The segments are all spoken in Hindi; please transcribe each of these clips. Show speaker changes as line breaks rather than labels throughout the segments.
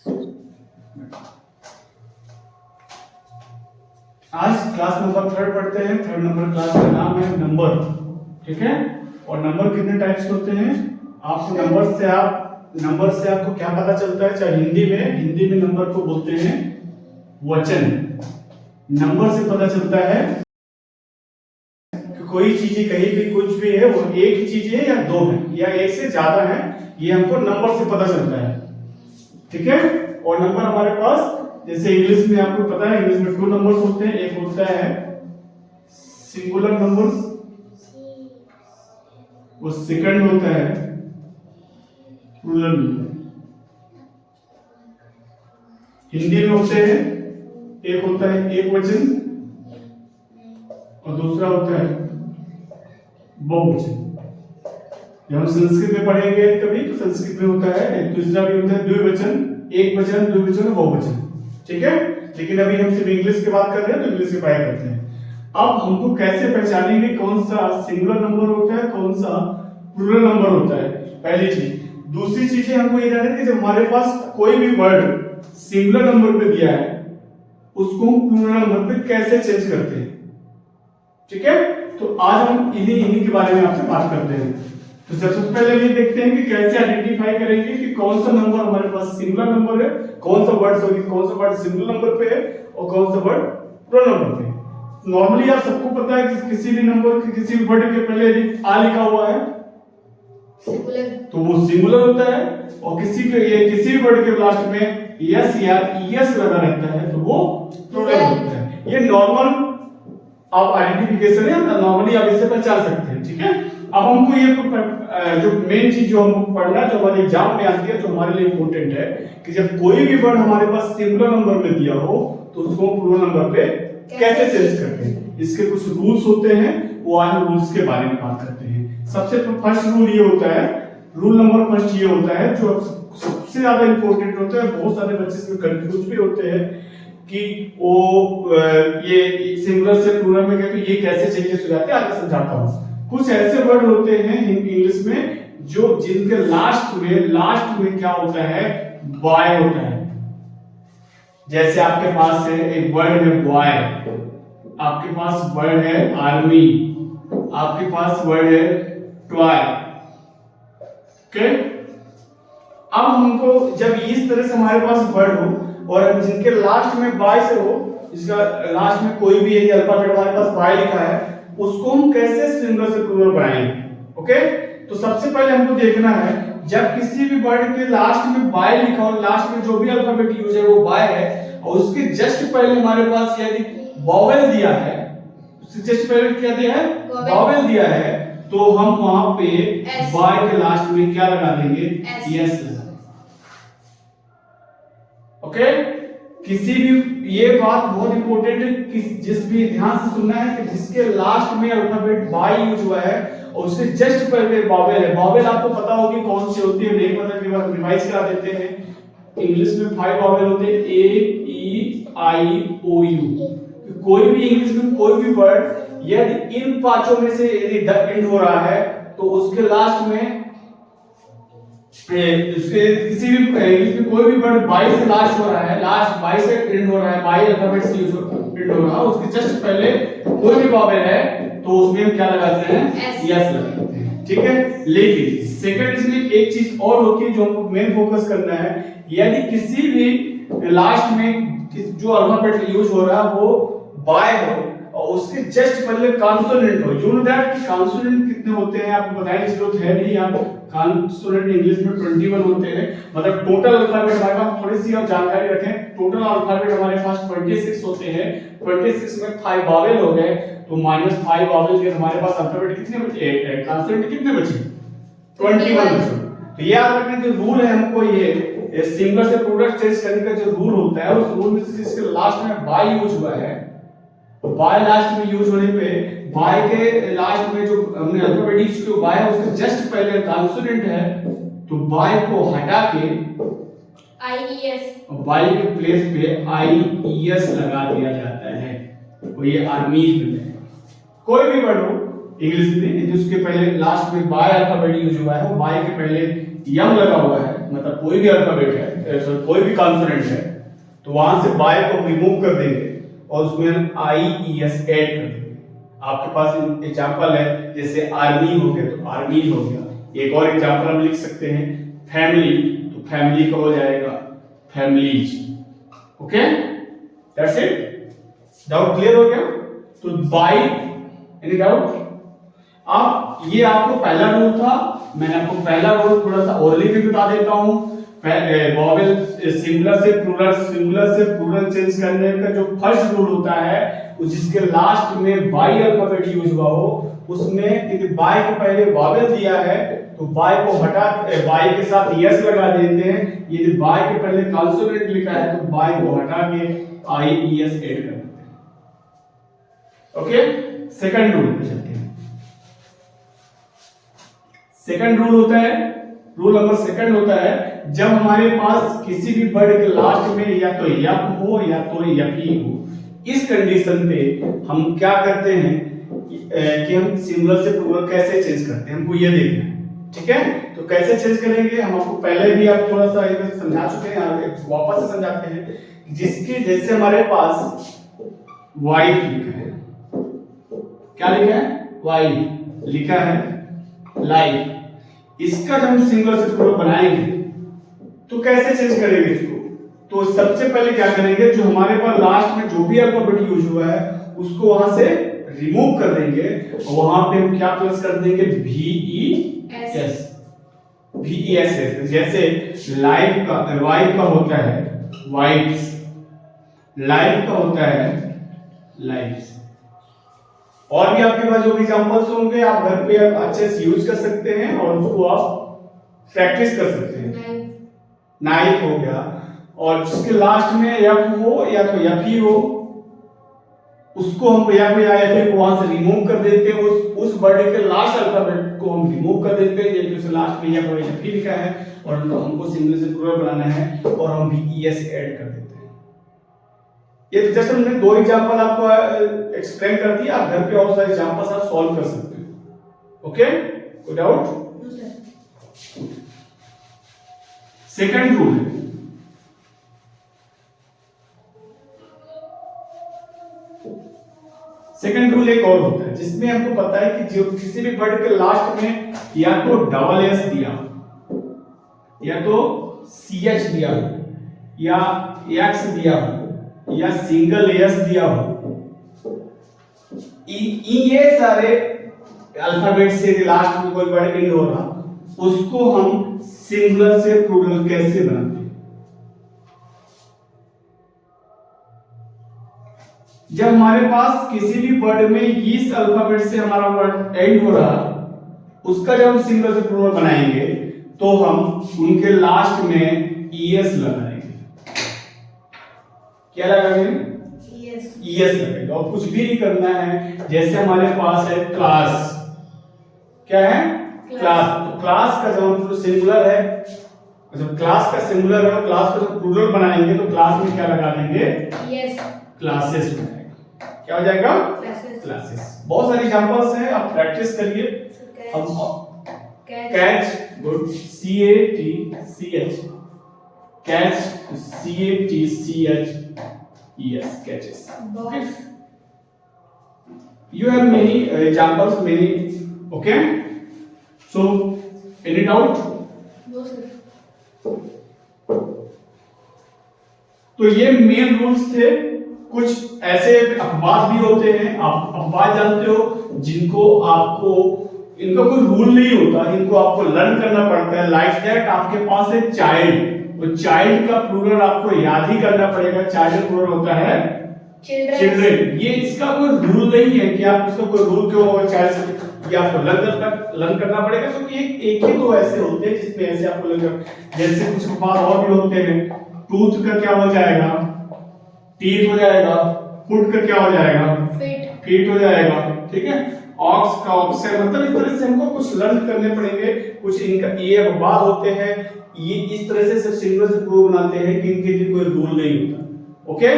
आज क्लास नंबर 3 पढ़ते हैं। 3 नंबर क्लास का नाम है नंबर, ठीक है। और नंबर कितने टाइप्स के होते हैं? आपको नंबर से आपको क्या पता चलता है? चाहे हिंदी में नंबर को बोलते हैं वचन। नंबर से पता चलता है कि कोई चीज कहीं भी कुछ भी है वो एक ही चीज है या दो है या एक से ज्यादा है, ये हमको नंबर से पता चलता है, ठीक है। और नंबर हमारे पास, जैसे इंग्लिश में आपको पता है, इंग्लिश में 2 नंबर्स होते हैं। एक होता है सिंगुलर नंबर्स, वो सेकंड होता है प्लूरल नंबर। हिंदी में होते हैं, एक होता है एक वचन और दूसरा होता है बहुवचन। जब हम संस्कृत में पढ़ेंगे कभी तो संस्कृत में होता है एक दूसरा भी होता है द्विवचन, एक वचन, द्विवचन और बहुवचन, ठीक है। लेकिन अभी हम सिर्फ इंग्लिश की बात कर रहे हैं तो इंग्लिश की पढ़ाई करते हैं। अब हमको कैसे पहचानेंगे कौन सा सिंगुलर नंबर होता है, कौन सा प्लूरल नंबर होता है, पहली चीज। दूसरी चीज है हमको ये जानना है कि जब हमारे पास कोई भी वर्ड सिंगुलर नंबर पे दिया है उसको हम प्लूरल नंबर पे कैसे चेंज करते हैं, ठीक है। तो आज हम इन्हीं के बारे में आपसे बात करते हैं। तो सबसे पहले ये देखते हैं कि कैसे आइडेंटिफाई करेंगे कि कौन सा नंबर हमारे पास सिंगुलर नंबर है, कौन सा वर्ड सिंगुलर नंबर पे है और कौन सा वर्ड प्लूरल नंबर पे है। नॉर्मली आप सबको पता है कि किसी भी नंबर के किसी भी वर्ड के पहले यदि आ लिखा हुआ है
सिंगुलर
तो वो सिंगुलर होता है, और किसी भी वर्ड के लास्ट में यस या ईएस लगा रहता है तो वो प्लूरल होता है। ये नॉर्मल आप आइडेंटिफिकेशन है, नॉर्मली आप इससे पहचान सकते हैं, ठीक है। अब हमको ये जो मेन चीज जो हमको पढ़ना है, जो हमारे एग्जाम में आती है, जो हमारे लिए इंपॉर्टेंट है कि जब कोई भी वर्ड हमारे पास सिंगुलर नंबर में दिया हो तो उसको प्लूरल नंबर पे कैसे चेंज करते हैं। इसके कुछ रूल्स होते हैं, वो आज हम रूल्स के बारे में बात करते हैं। सबसे फर्स्ट रूल ये होता है, रूल नंबर फर्स्ट ये होता है जो सबसे ज्यादा इंपॉर्टेंट होता है। बहुत सारे बच्चे इसमें कंफ्यूज भी होते हैं कि वो ये सिंगुलर से प्लूरल में कहते ये कैसे चेंजेस हो जाते हैं, आगे समझाता हूं। कुछ ऐसे वर्ड होते हैं इंग्लिश में जो जिनके लास्ट में क्या होता है, बॉय होता है। जैसे आपके पास है एक वर्ड है बॉय, आपके पास वर्ड है आर्मी, आपके पास वर्ड है टॉय, ओके। अब हमको जब इस तरह से हमारे पास वर्ड हो और हम जिनके लास्ट में बाय से हो, जिसका लास्ट में कोई भी अल्फाबेट हमारे पास बाय लिखा है, उसको हम कैसे सिंगुलर से प्लूरल बनाएंगे, ओके। तो सबसे पहले हमको देखना है जब किसी भी वर्ड के लास्ट में बाय लिखा हो, लास्ट में जो भी अल्फाबेट यूज है वो बाय है, और उसके जस्ट पहले हमारे पास यदि वॉवेल दिया है, उससे जस्ट पहले क्या दिया है, वॉवेल दिया है, तो हम वहां पे बाय के लास्ट में क्या लगा देंगे, यस लगा देंगे, ओके। किसी भी, ये बात बहुत इंपॉर्टेंट है कि जिस भी ध्यान से सुनना है कि जिसके लास्ट में अल्फाबेट बाय यूज हुआ है और उससे जस्ट पहले वॉवेल है। वॉवेल आपको पता होगी कौन सी होती है, नहीं पता कि बार रिवाइज करा देते हैं। इंग्लिश में 5 वॉवेल होते हैं, ए ई आई ओ यू। कोई भी इंग्लिश में कोई भी वर्ड यदि इन पांचों में से यदि द एंड हो रहा है तो उसके लास्ट में इसके किसी भी इंग्लिश में कोई भी वर्ड बाय से लास्ट हो रहा है, लास्ट बाय से एंड हो रहा है, बाय अल्फाबेट से यूज एंड हो रहा है, उसके जस्ट पहले कोई भी वॉवेल है तो उसमें हम क्या लगाते हैं, यस लगाते हैं, ठीक है। लेकिन सेकंड इसमें एक चीज और होती है जो हमको मेन फोकस करना है, यदि किसी भी लास्ट में जो अल्फाबेट यूज हो रहा है वो बाय हो और उसके जस्ट पहले कॉन्सोनेंट हो। यू नो दैट कॉन्सोनेंट कितने होते हैं आपको बताने की जरूरत है नहीं, आप कॉन्सोनेंट इंग्लिश में 21 होते हैं, मतलब टोटल अल्फाबेट हमारे पास थोड़ी सी और जानकारी रखें, टोटल अल्फाबेट हमारे पास 26 होते हैं। 26 में 5 वॉवेल हो गए तो -5 वॉवेल के हमारे पास अल्फाबेट कितने बचे, कॉन्सोनेंट कितने बचे, 21 बचे। तो याद रखना जो रूल है हमको ये सिंगुलर से प्लूरल चेंज करने का जो रूल होता है, उस रूल में से जिसके लास्ट में बाय यूज हुआ है, बाय लास्ट में यूज होने पे बाय के लास्ट में जो हमने अल्फाबेट यूज किया बाय है उसके जस्ट पहले कॉन्सोनेंट है तो बाय को हटा के
आईईएस,
बाय के प्लेस पे आईईएस लगा दिया जाता है। तो ये आर्मीज में है। कोई भी वर्ड हो इंग्लिश में जिसके पहले लास्ट में बाय अल्फाबेट यूज हुआ है, बाय के पहले यम लगा हुआ है मतलब कोई भी अल्फाबेट है, कोई भी कॉन्सोनेंट है, तो वहां से बाय को रिमूव कर देंगे और उसमें आई ई एस ऐड कर देंगे। आपके पास एग्जांपल है, जैसे आर्मी हो गया तो आर्मी हो गया। एक और एग्जांपल हम लिख सकते हैं फैमिली, तो फैमिली का हो जाएगा families. Okay, that's it. Doubt clear हो गया? तो बाय, एनी डाउट? अब ये आपको पहला रूल था, मैंने आपको पहला रूल थोड़ा सा ओरली भी बता देता हूं। वॉवेल सिंगुलर से प्लूरल चेंज करने का जो फर्स्ट रूल होता है, वो जिसके लास्ट में बाई अल्फाबेट यूज हुआ हो, उसमें यदि बाय के पहले वॉवेल दिया है तो बाय को हटा, बाय के साथ यस लगा देते हैं। यदि बाय के पहले कॉन्सोनेंट लिखा है तो बाय को हटा के आई ई एस ऐड कर देते हैं। ओके, सेकंड रूल पे चलते हैं। सेकंड रूल होता है, रूल नंबर सेकंड होता है, जब हमारे पास किसी भी वर्ड के लास्ट में या तो यप हो या तो यपी हो, इस कंडीशन पे हम क्या करते हैं कि हम सिंगुलर से प्लूरल कैसे चेंज करते हैं, हमको ये देखना है। ठीक है, तो कैसे चेंज करेंगे हम आपको पहले भी आप थोड़ा सा समझा चुके हैं, वापस से समझाते हैं। जिसके जैसे हमारे पास वाइफ लिखा है, क्या लिखा है? वाइफ लिखा है, लाइफ, इसका जब हम सिंगुलर से प्लूरल बनाएंगे तो कैसे चेंज करेंगे इसको? तो सबसे पहले क्या करेंगे, जो हमारे पास लास्ट में जो भी अल्फाबेट यूज हुआ है उसको वहां से रिमूव कर देंगे और वहां पे हम क्या प्लस कर देंगे? V E S, V E S. जैसे लाइफ का, वाइफ का होता है वाइफ्स, लाइफ का होता है लाइफ्स। और भी आपके पास जो एग्जांपल्स होंगे आप घर पे अच्छे से यूज कर सकते हैं और उसको आप प्रैक्टिस कर सकते हैं। नाइफ हो गया, और जिसके लास्ट में यप हो या तो यप ही हो, उसको हम या को वहां से रिमूव कर देते हैं। उस वर्ड के लास्ट अल्फाबेट को हम रिमूव कर देते हैं, जैसे उसे लास्ट में यप ही लिखा है और हमको सिंगुलर से प्लूरल बनाना है और हम भी एस ऐड कर देते हैं। ये तो जस्ट हमने दो एग्जांपल आपको एक्सप्लेन कर दिया, आप घर पे और सारे एग्जांपल्स आप सॉल्व कर सकते हैं। ओके, कोई डाउट? सेकंड रूल है, सेकंड रूल एक और होता है जिसमें हमको पता है कि जो किसी भी वर्ड के लास्ट में या तो डबल एस दिया हो, या तो सी एच दिया हो, या एक्स दिया हो, या सिंगल एस दिया हो, ये सारे अल्फाबेट से लास्ट में कोई वर्ड एंड हो रहा, उसको हम सिंगुलर से प्लूरल कैसे बनाते हैं? जब हमारे पास किसी भी वर्ड में इस अल्फाबेट से हमारा वर्ड एंड हो रहा, उसका जब हम सिंगुलर से प्लूरल बनाएंगे तो हम उनके लास्ट में ईएस लगाएंगे। क्या लगाएंगे? ईएस लगेगा। और कुछ भी नहीं करना है, जैसे हमारे पास है क्लास, क्या है? क्लास। तो क्लास का जब सिंगुलर है, जब क्लास का सिंगुलर है और क्लास का जब प्लूरल बनाएंगे तो क्लास में क्या लगा देंगे? क्लासेस बनाएंगे। क्या हो जाएगा? क्लासेस। बहुत सारी एग्जांपल्स हैं, आप प्रैक्टिस करिए। Catch, good, C A T C H, catch, C A T C H E S, catches. You have many examples, many. Okay, so any doubt?
No sir.
तो ये मेन रूल्स थे। कुछ ऐसे अपवाद भी होते हैं, आप अपवाद जानते हो, जिनको आपको, इनका कोई रूल नहीं होता, इनको आपको लर्न करना पड़ता है। लाइक दैट आपके पास है चाइल्ड, तो चाइल्ड का प्लूरल आपको याद ही करना पड़ेगा। चाइल्ड प्लूरल होता है चिल्ड्रन। ये इसका कोई रूल नहीं है कि आप इसका कोई रूल क्यों होगा चाइल्ड से, ये आपको लर्न करना पड़ेगा, क्योंकि एक ही दो ऐसे होते हैं जिसमें ऐसे आपको लर्न, जैसे कुछ अपवाद और भी होते हैं। टूथ का क्या हो जाएगा? टीथ हो जाएगा। फुट का क्या हो जाएगा? फीट हो जाएगा। ठीक है, ऑक्स का ऑक्स है। मतलब इस तरह से हमको कुछ लर्न करने पड़ेंगे। कुछ इनका ये अपवाद होते हैं, ये इस तरह से सब सिंगुलर से प्रूव बनाते हैं कि इनके लिए कोई रूल नहीं होता। Okay,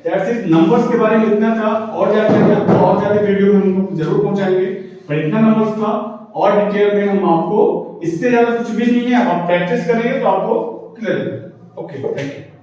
that's it. नंबर्स के बारे में इतना था, और ज्यादा वीडियो में हम जरूर पहुंचाएंगे, पर इतना नंबर्स था, और डिटेल में हम आपको इससे ज्यादा कुछ भी नहीं है, अब आप प्रैक्टिस करेंगे तो आपको क्लियर है। Okay, thank you.